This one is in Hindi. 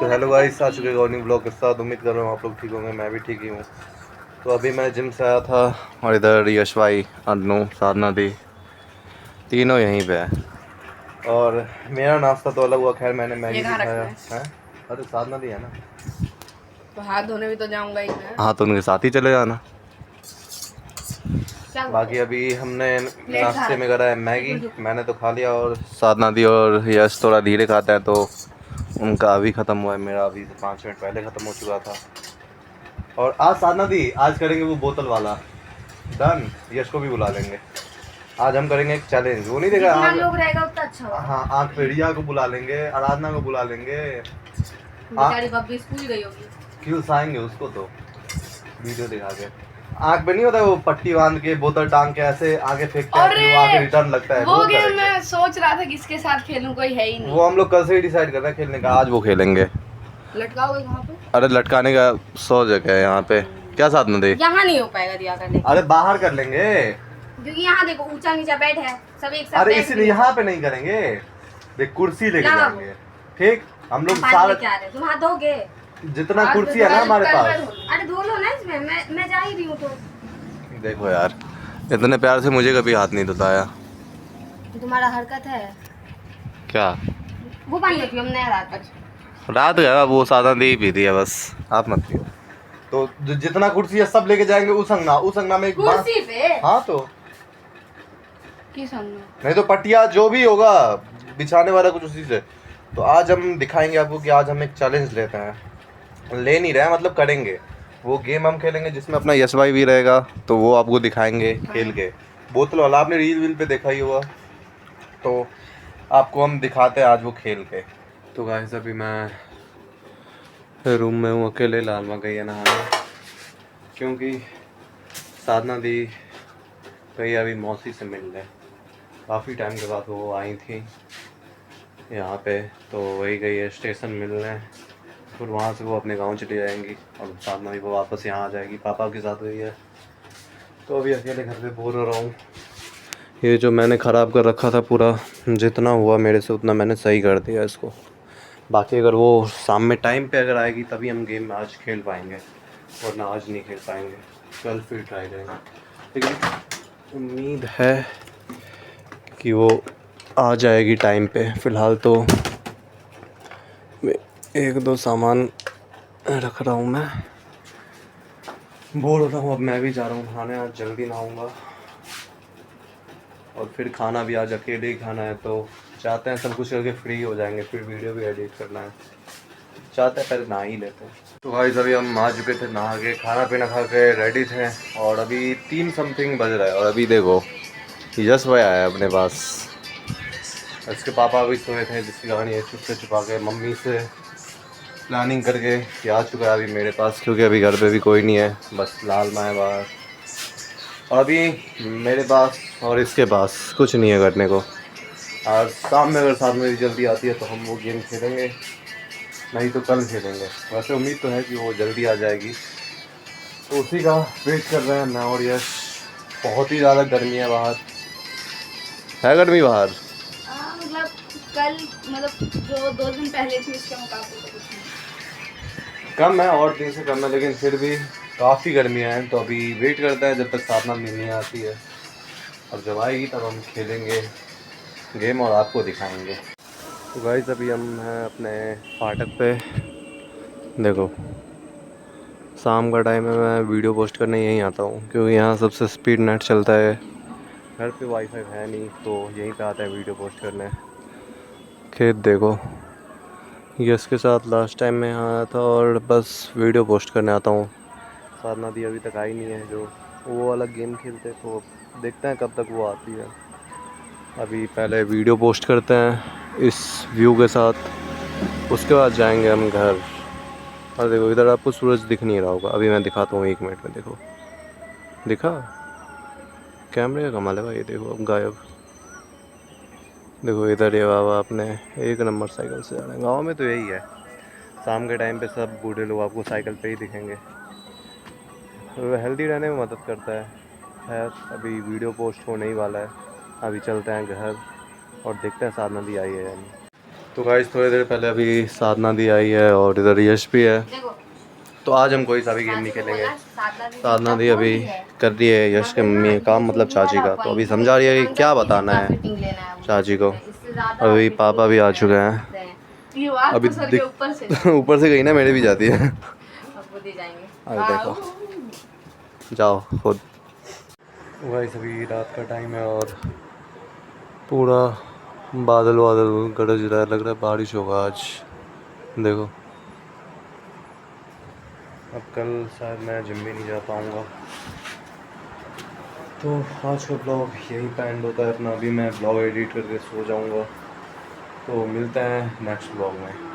तो हेलो गाइस, आ चुके गॉर्निंग ब्लॉग के साथ। उम्मीद कर रहा हूँ आप लोग ठीक होंगे, मैं भी ठीक ही हूँ। तो अभी मैं जिम से आया था और इधर यश भाई, अनु, साधना दी तीनों यहीं पे है। और मेरा नाश्ता तो अलग हुआ, खैर मैंने मैगी भी खाया है। अरे साधना दी है ना, तो हाथ धोने भी तो जाऊंगा ही मैं। हाँ तो उनके साथ ही चले जाना। बाकी अभी हमने नाश्ते में करा है मैगी, मैंने तो खा लिया और साधना दी और यश थोड़ा धीरे खाता है तो उनका अभी ख़त्म हुआ है, मेरा अभी 5 मिनट पहले ख़त्म हो चुका था। और आज साधना दी, आज करेंगे वो बोतल वाला डन। यश को भी बुला लेंगे, आज हम करेंगे एक चैलेंज। वो नहीं देखा, जितना लोग रहेगा उतना अच्छा होगा। हाँ आँख पे रिया को बुला लेंगे, आराधना को बुला लेंगे। बेचारी बब्बी स्कूल गई होगी। क्यों साएंगे उसको, तो वीडियो दिखा के। आँख पे नहीं होता वो पट्टी बांध के बोतल टांग के ऐसे आगे फेंकते हैं, फिर वो आगे रिटर्न लगता है। वो गेम मैं सोच रहा था किसके साथ खेलूं, कोई है ही नहीं। वो हम लोग कल से ही डिसाइड कर रहे हैं खेलने का, आज वो खेलेंगे। लटकाओगे कहाँ पे? अरे लटकाने का 100 जगह है यहाँ पे, क्या साथ में दे। यहाँ नहीं हो पाएगा दिया करने। अरे बाहर कर लेंगे, क्योंकि यहाँ देखो ऊंचा नीचा बेड है, सब एक साथ। अरे इसीलिए यहाँ पे नहीं करेंगे, देख कुर्सी लेके जाएंगे। ठीक, हम लोग सारे क्या रहे, तुम हाथ धोगे? जितना कुर्सी है ना हमारे पास। अरे धो लो ना इसमें, मैं जा ही रही हूँ। तो देखो यार, इतने प्यार से मुझे कभी हाथ नहीं धुलाया। तुम्हारा हरकत है क्या वो पानी पियो, हमने रात गया वो साधा दे ही पी दिया बस, आप मत पियो। तो जितना कुर्सी है सब लेके जाएंगे उस अंगना में, एक कुर्सी पे। हाँ तो किस अंगना? नहीं तो पटिया जो भी होगा बिछाने वाला कुछ उसी से। तो आज हम दिखाएंगे आपको कि आज हम एक चैलेंज लेते हैं, ले नहीं रहे हैं मतलब करेंगे। वो गेम हम खेलेंगे जिसमें अपना यश भाई भी रहेगा, तो वो आपको दिखाएंगे खेल के। बोतल वाला आपने रील वील पे देखा ही होगा, तो आपको हम दिखाते हैं आज वो खेल के। तो गाइस अभी मैं रूम में हूँ अकेले, लालमा गई है नहाने क्योंकि साधना दी गई अभी मौसी से मिलने। काफ़ी टाइम के बाद वो आई थी यहाँ पे, तो वही गई है स्टेशन मिलने, फिर वहाँ से वो अपने गांव चली जाएंगी और साधना भी वो वापस यहाँ आ जाएगी, पापा के साथ गई है। तो अभी अकेले घर पे बोर हो रहा हूँ। ये जो मैंने ख़राब कर रखा था पूरा, जितना हुआ मेरे से उतना मैंने सही कर दिया इसको। बाकी अगर वो शाम में टाइम पे अगर आएगी तभी हम गेम आज खेल पाएंगे, वरना आज नहीं खेल पाएंगे, कल फिर ट्राई करेंगे। लेकिन उम्मीद है कि वो आ जाएगी टाइम पे। फ़िलहाल तो एक दो सामान रख रहा हूँ, मैं बोर हो रहा हूँ। अब मैं भी जा रहा हूँ नहाने, आज जल्दी नहाऊँगा और फिर खाना भी आज अकेले ही खाना है। तो चाहते हैं सब कुछ करके फ्री हो जाएंगे, फिर वीडियो भी एडिट करना है, चाहते हैं पहले नहा ही लेते हैं। तो भाई अभी हम आ चुके थे नहा के, खाना पीना खा के रेडी थे और अभी 3 समथिंग बज रहा है। और अभी देखो यश भाई आया अपने पास, इसके पापा अभी सोए थे जिसकी कहानी है छुप से छुपा के, मम्मी से प्लानिंग करके ये आ चुका है अभी मेरे पास, क्योंकि अभी घर पे भी कोई नहीं है, बस लाल माँ है बाहर। और अभी मेरे पास और इसके पास कुछ नहीं है करने को। आज शाम में अगर साथ में जल्दी आती है तो हम वो गेम खेलेंगे, नहीं तो कल खेलेंगे। वैसे उम्मीद तो है कि वो जल्दी आ जाएगी, तो उसी का वेट कर रहे हैं मैं और यश। बहुत ही ज़्यादा गर्मी है बाहर, है गर्मी बाहर? मतलब कल, मतलब जो 2 दिन पहले थी उसके मुकाबले तो कुछ नहीं कम है, और दिन से कम है, लेकिन फिर भी काफ़ी गर्मियाँ हैं। तो अभी वेट करते हैं जब तक साधना मिलने आती है, और जब आएगी तब हम खेलेंगे गेम और आपको दिखाएंगे। तो गाइस अभी हम हैं अपने फाटक पे। देखो शाम का टाइम है, मैं वीडियो पोस्ट करने यहीं आता हूँ क्योंकि यहाँ सबसे स्पीड नेट चलता है। घर पे वाईफाई है नहीं, तो यहीं पे आता है वीडियो पोस्ट करने। खेत देखो, यश के साथ लास्ट टाइम मैं यहाँ आया था और बस वीडियो पोस्ट करने आता हूँ। साधना दी अभी तक आई नहीं है, जो वो वाला गेम खेलते, तो देखते हैं कब तक वो आती है। अभी पहले वीडियो पोस्ट करते हैं इस व्यू के साथ, उसके बाद जाएंगे हम घर। और देखो इधर आपको सूरज दिख नहीं रहा होगा, अभी मैं दिखाता हूँ 1 मिनट में। देखो दिखा, कैमरे का कमाल है भाई। देखो अब गायब। देखो इधर ये बाबा अपने 1 नंबर साइकिल से जा रहे हैं। गाँव में तो यही है, शाम के टाइम पे सब बूढ़े लोग आपको साइकिल पे ही दिखेंगे, तो हेल्दी रहने में मदद करता है। खैर अभी वीडियो पोस्ट होने ही वाला है, अभी चलते हैं घर और देखते हैं साधना दी आई है या नहीं। तो गाइस थोड़ी देर पहले अभी साधना दी आई है और इधर यश भी है। देखो तो आज हम कोई सा भी गेम नहीं साथी को खेलेंगे। बोला, साधना साधना दी कौन अभी दी है? कर रही है यश के मगर ना मम्मी का काम, ये मतलब छोटी चाची वाला का। तो अभी पॉइंट समझा रही है कि अंदर क्या से बताना जितना है फिटिंग लेना है वो चाची को। इससे ज्यादा अभी फिटिंग पापा भी आ चुके हैं। सकते हैं। ये बात अभी तो सर के दिख ऊपर से ऊपर से गई ना, मेरे भी जाती है। अब वो दे जाएंगे। अरे देखो, जाओ खुद। गाइस अभी रात का टाइम है और पूरा बादल बादल गरज रहा है, लग रहा है बारिश होगा आज। देखो, अब कल शायद मैं जिम भी नहीं जा पाऊँगा। तो आज का ब्लॉग यही पे एंड होता है अपना। अभी मैं ब्लॉग एडिट करके सो जाऊँगा। तो मिलते हैं नेक्स्ट ब्लॉग में।